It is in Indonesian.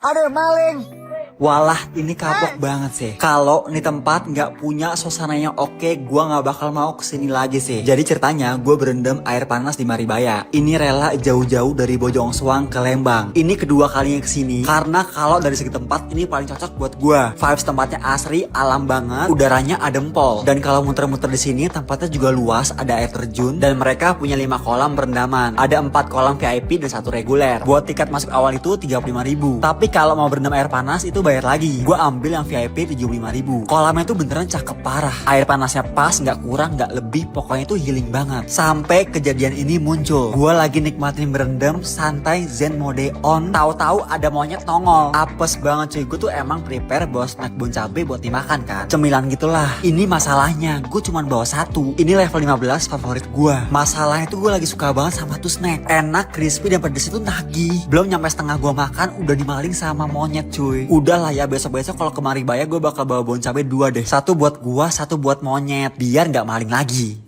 Ada maling. Walah, ini kapok banget sih. Kalau nih tempat nggak punya suasana yang oke, gua nggak bakal mau kesini lagi sih. Jadi ceritanya, gue berendam air panas di Maribaya. Ini rela jauh-jauh dari Bojongsoang ke Lembang. Ini kedua kalinya kesini. Karena kalau dari segi tempat, ini paling cocok buat gua. Vibes tempatnya asri, alam banget, udaranya adem pol. Dan kalau muter-muter di sini, tempatnya juga luas, ada air terjun, dan mereka punya 5 kolam berendaman. Ada 4 kolam VIP dan 1 reguler. Buat tiket masuk awal itu 35.000. Tapi kalau mau berendam air panas itu bayar lagi. Gue ambil yang VIP 75.000. Kolamnya tuh beneran cakep parah. Air panasnya pas, nggak kurang, nggak lebih. Pokoknya itu healing banget. Sampai kejadian ini muncul. Gue lagi nikmatin berendam, santai, zen mode on. Tahu-tahu ada monyet nongol. Apes banget cuy. Gue tuh emang prepare bawa snack bon cabe buat dimakan kan. Cemilan gitulah. Ini masalahnya, gue cuman bawa 1. Ini level 15 favorit gue. Masalahnya tuh gue lagi suka banget sama tuh snack. Enak, crispy, dan pedes itu nagih. Belum nyampe setengah gue makan, udah dimaling sama monyet cuy. Udah lah ya, besok-besok kalau ke Maribaya gue bakal bawa bon cabe 2 deh. 1 buat gua, 1 buat monyet. Biar nggak maling lagi.